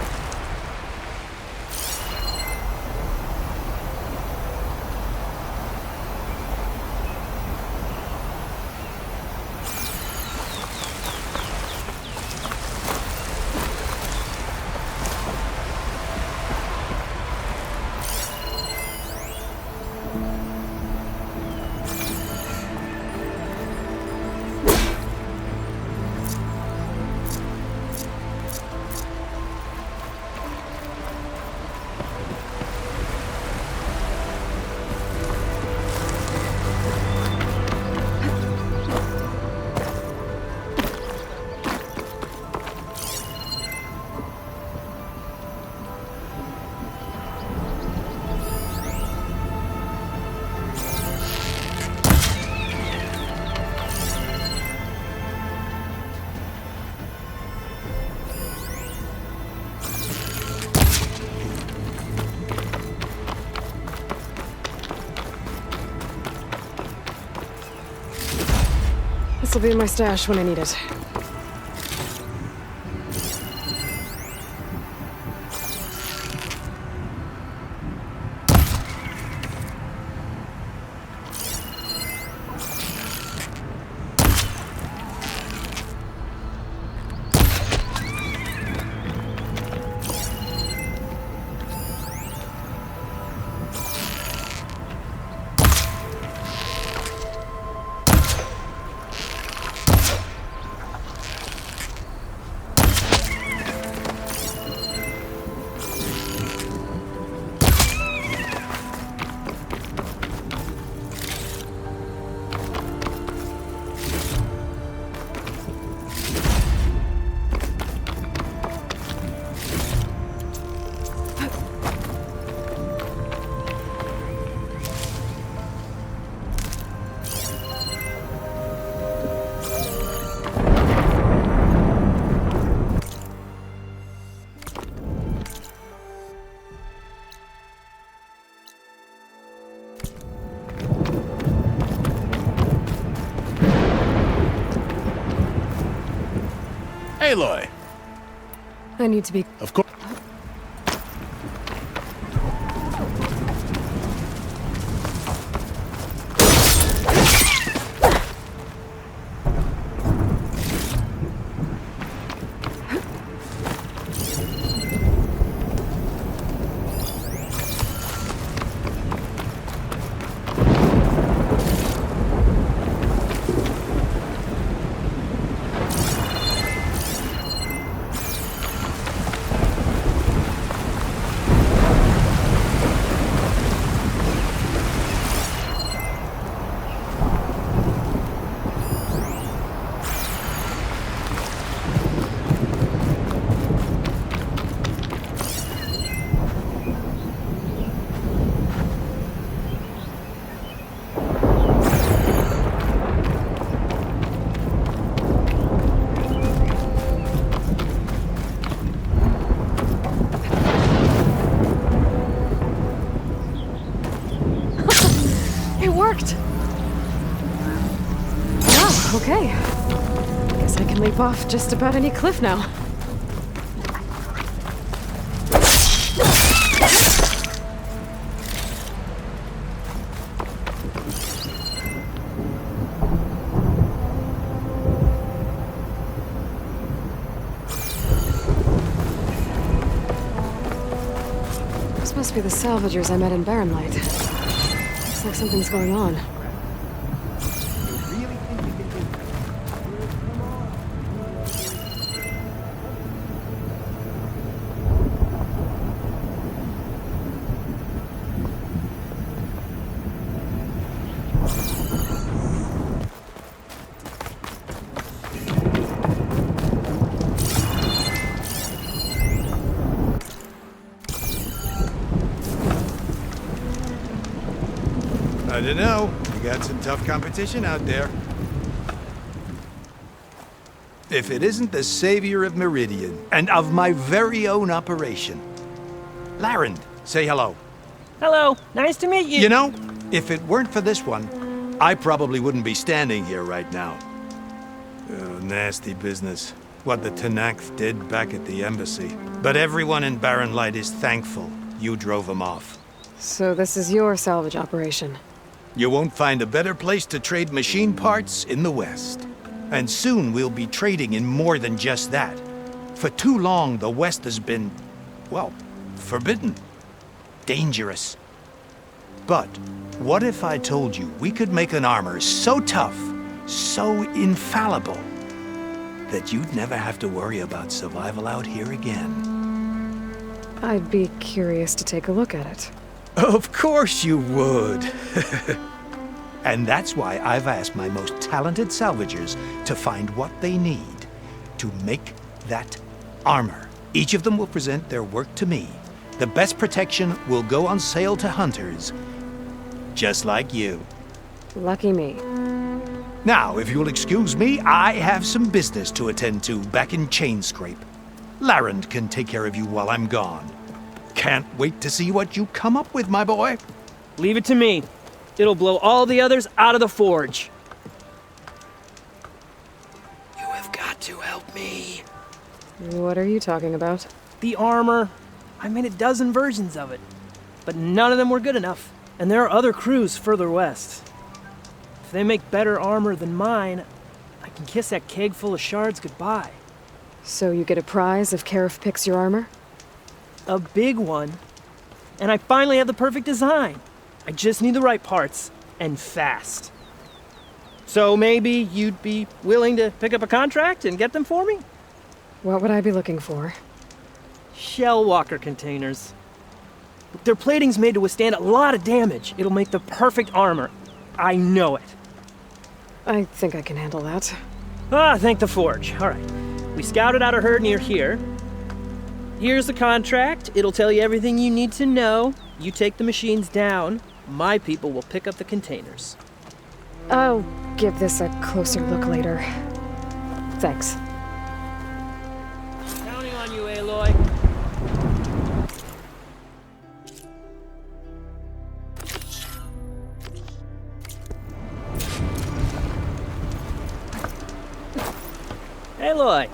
Speaker 1: be in my stash when I need it.
Speaker 10: Aloy!
Speaker 1: I need to be...
Speaker 15: Of course.
Speaker 1: Okay. Guess I can leap off just about any cliff now. This must be the salvagers I met in Barren Light. Looks like something's going on.
Speaker 10: I don't know. You got some tough competition out there. If it isn't the savior of Meridian, and of my very own operation. Larend, say hello.
Speaker 16: Hello, nice to meet you.
Speaker 10: You know, if it weren't for this one, I probably wouldn't be standing here right now. Oh, nasty business. What the Tenakth did back at the embassy. But everyone in Barren Light is thankful you drove them off.
Speaker 1: So this is your salvage operation?
Speaker 10: You won't find a better place to trade machine parts in the West. And soon we'll be trading in more than just that. For too long, the West has been, well, forbidden. Dangerous. But what if I told you we could make an armor so tough, so infallible, that you'd never have to worry about survival out here again?
Speaker 1: I'd be curious to take a look at it.
Speaker 10: Of course you would. And that's why I've asked my most talented salvagers to find what they need to make that armor. Each of them will present their work to me. The best protection will go on sale to hunters, just like you.
Speaker 1: Lucky me.
Speaker 10: Now, if you'll excuse me, I have some business to attend to back in Chainscrape. Larend can take care of you while I'm gone. Can't wait to see what you come up with, my boy.
Speaker 16: Leave it to me. It'll blow all the others out of the forge. to help me.
Speaker 1: What are you talking about?
Speaker 16: The armor. I made a dozen versions of it, but none of them were good enough. And there are other crews further west. If they make better armor than mine, I can kiss that keg full of shards goodbye.
Speaker 1: So you get a prize if Karif picks your armor?
Speaker 16: A big one. And I finally have the perfect design. I just need the right parts, and fast. So maybe you'd be willing to pick up a contract and get them for me?
Speaker 1: What would I be looking for?
Speaker 16: Shell walker containers. Their plating's made to withstand a lot of damage. It'll make the perfect armor. I know it.
Speaker 1: I think I can handle that.
Speaker 16: Ah, thank the Forge. All right. We scouted out a herd near here. Here's the contract. It'll tell you everything you need to know. You take the machines down. My people will pick up the containers.
Speaker 1: I'll give this a closer look later. Thanks.
Speaker 16: Counting on you, Aloy. Aloy,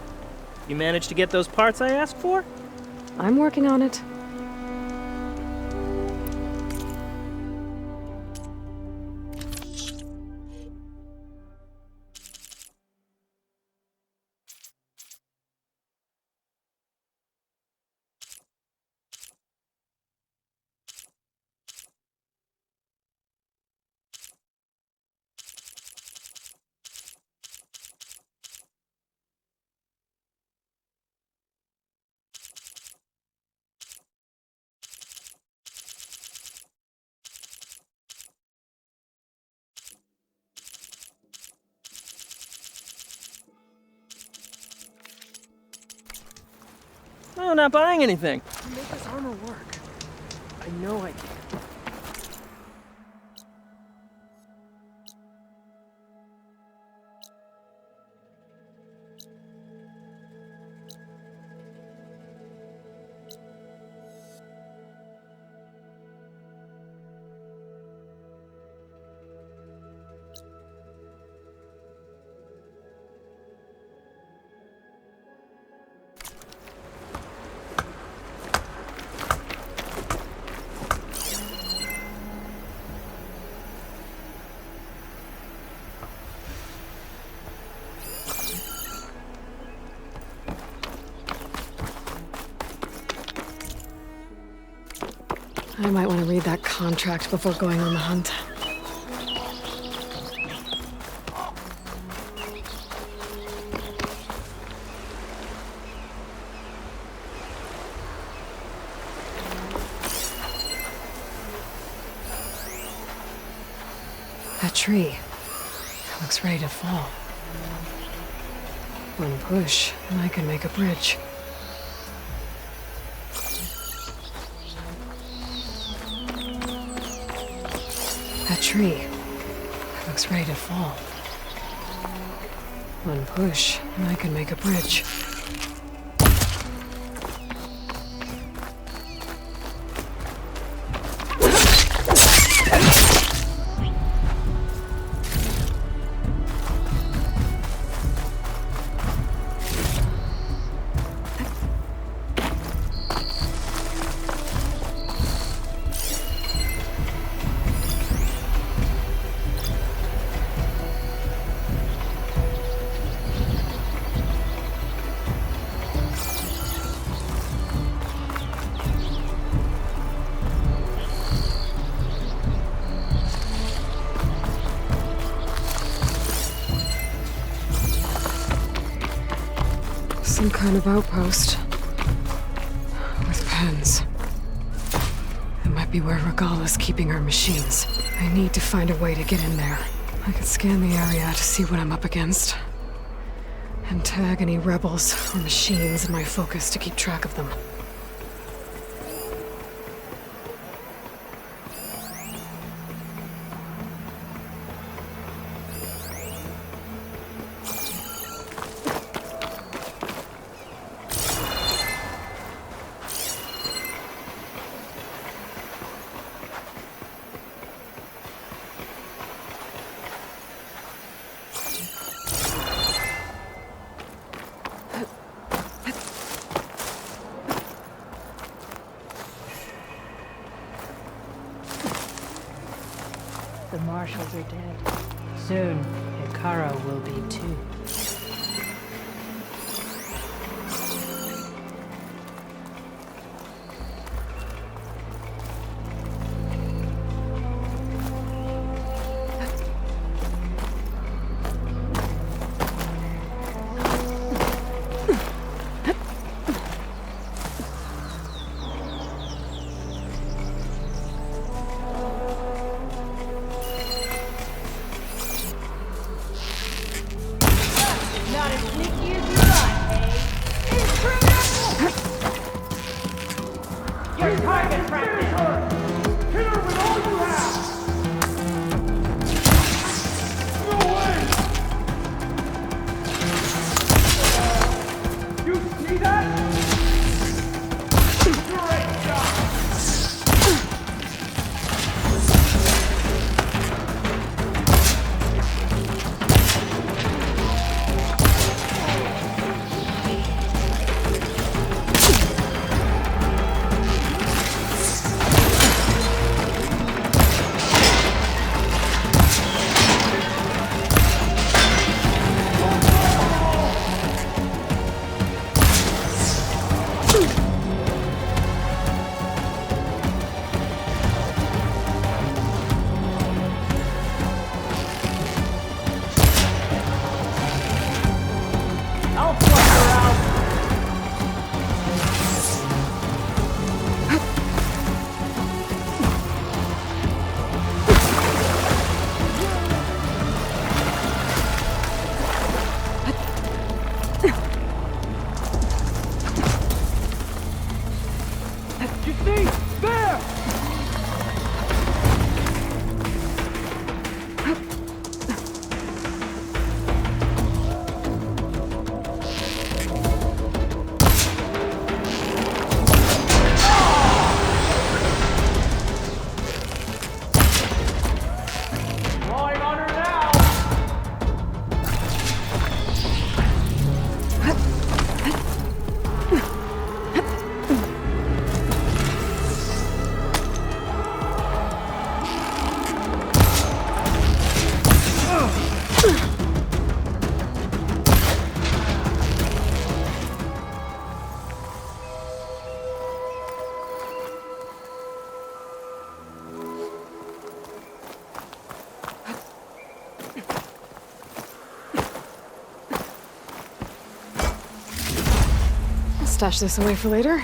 Speaker 16: you managed to get those parts I asked for?
Speaker 1: I'm working on it.
Speaker 16: No, not buying anything. To make this armor work. I know I can. I might want to read that contract before going on the hunt. That tree. It looks ready to fall. One push, and I can make a bridge. That tree. It looks ready to fall. One push, and I can make a bridge. Some kind of outpost. With pens. It might be where Regala's keeping her machines. I need to find a way to get in there. I can scan the area to see what I'm up against. And tag any rebels or machines in my focus to keep track of them.
Speaker 11: marshals are dead. Soon, Hikaru will be too.
Speaker 1: Stash this away for later.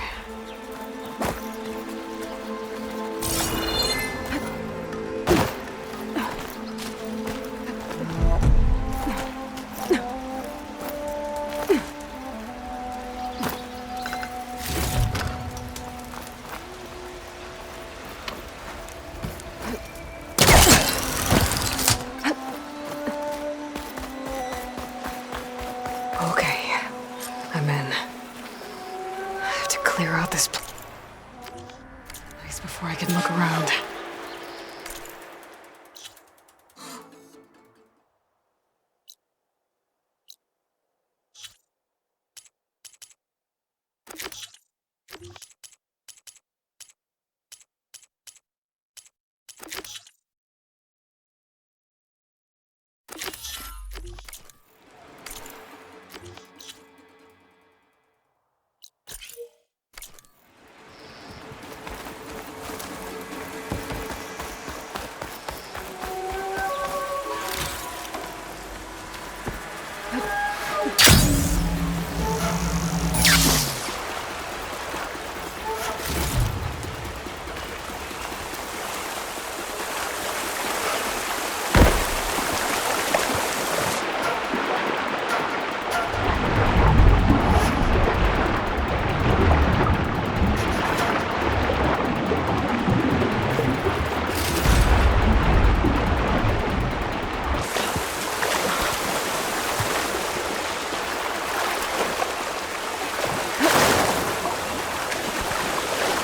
Speaker 1: Okay, I'm in. Clear out this place before I can look around.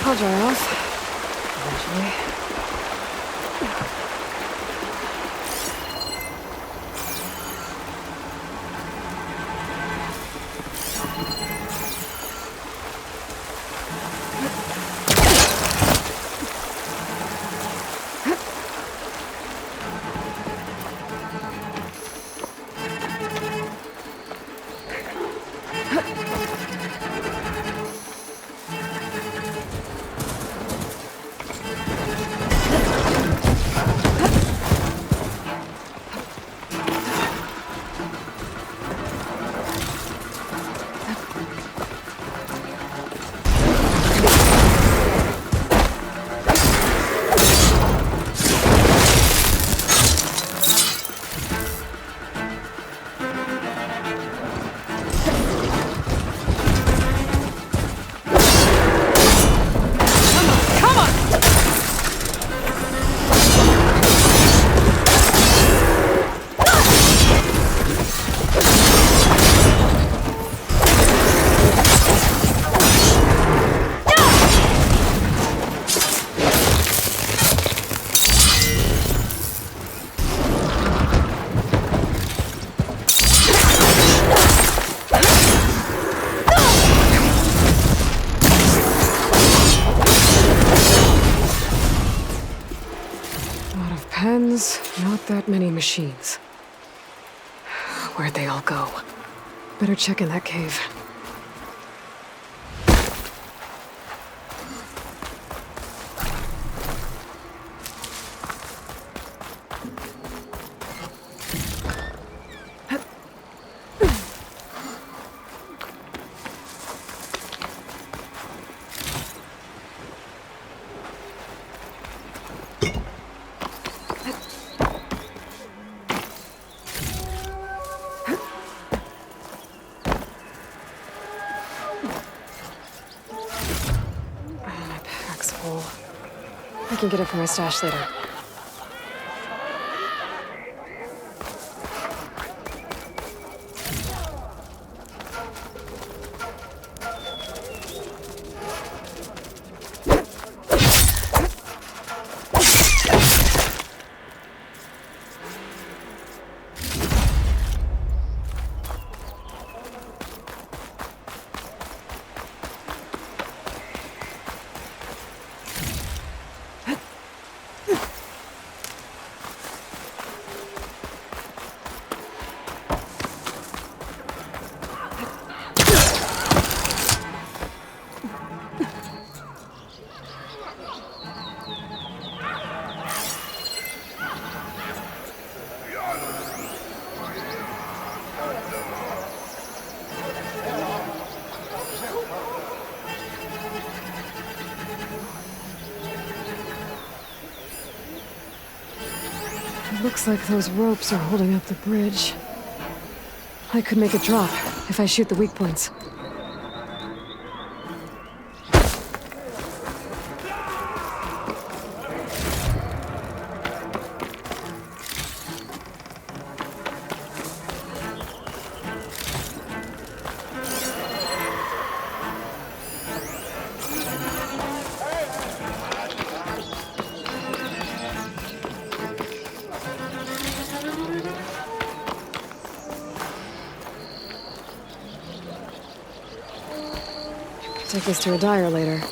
Speaker 1: I'll dry off. Eventually. Seems not that many machines. Where'd they all go? Better check in that cave. I can get it from my stash later. Looks like those ropes are holding up the bridge. I could make a drop if I shoot the weak points. Take this to a dyer later.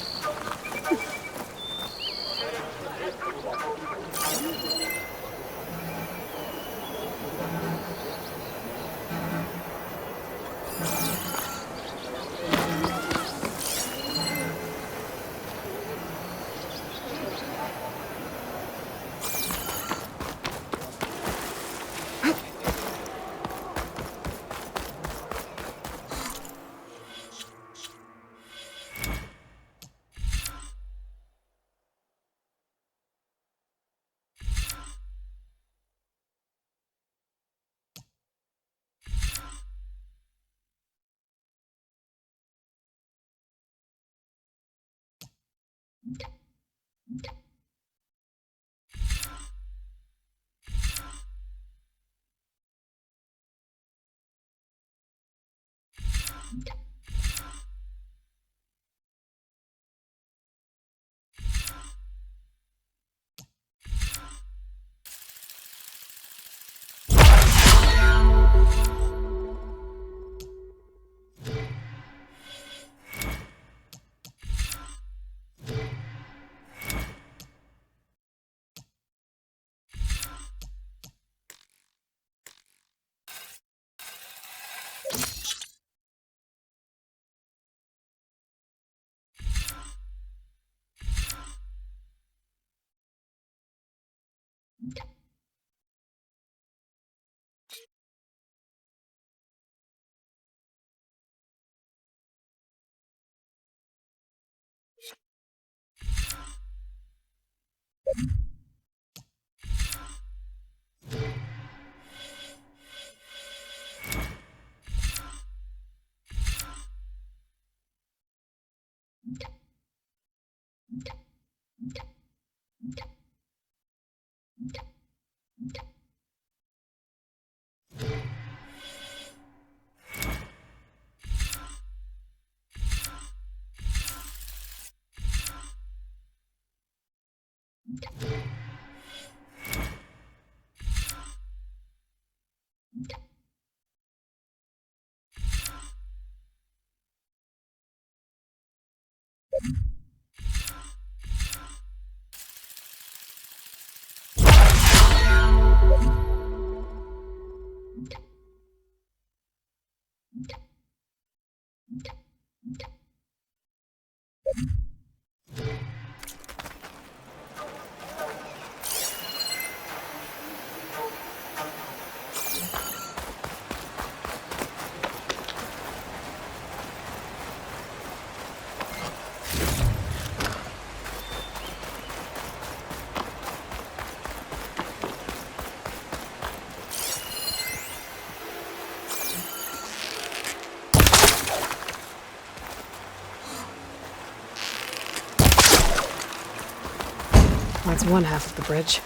Speaker 1: That's one half of the bridge.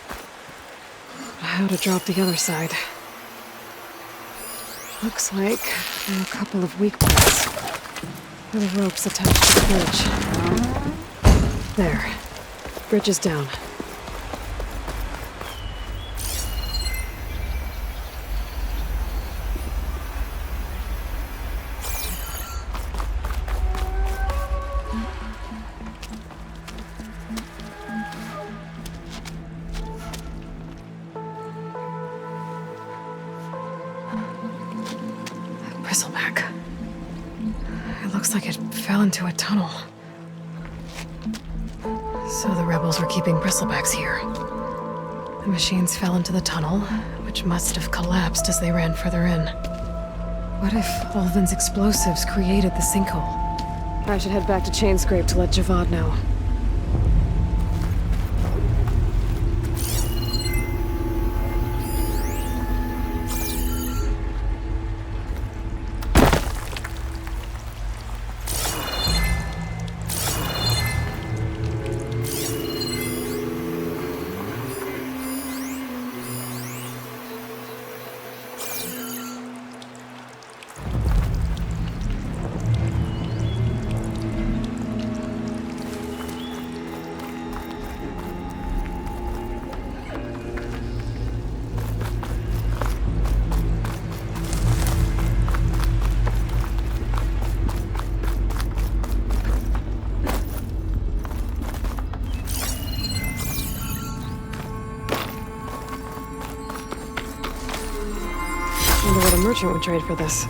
Speaker 1: How to drop the other side? Looks like there are a couple of weak points. There are ropes attached to the bridge. There. Bridge is down. Bristleback. It looks like it fell into a tunnel. So the rebels were keeping bristlebacks here. The machines fell into the tunnel, which must have collapsed as they ran further in. What if Ulvin's explosives created the sinkhole? I should head back to Chainscrape to let Javad know. Wonder what a merchant would trade for this.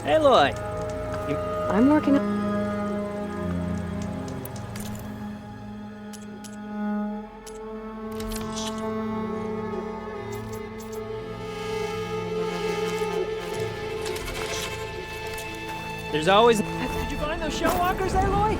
Speaker 17: Aloy!
Speaker 1: I'm working on...
Speaker 17: There's always... Did you find those show walkers, Aloy?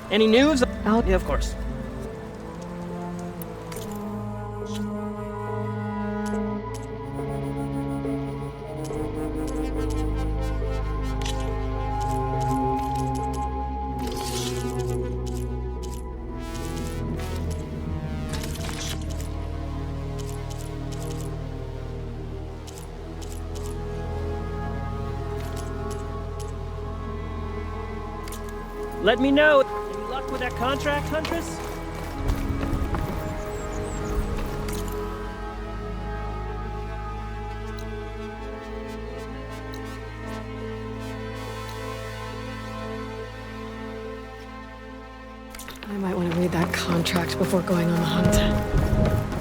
Speaker 17: Any news? Yeah, of course. Let me know. Any luck with that contract, Huntress?
Speaker 1: I might want to read that contract before going on the hunt.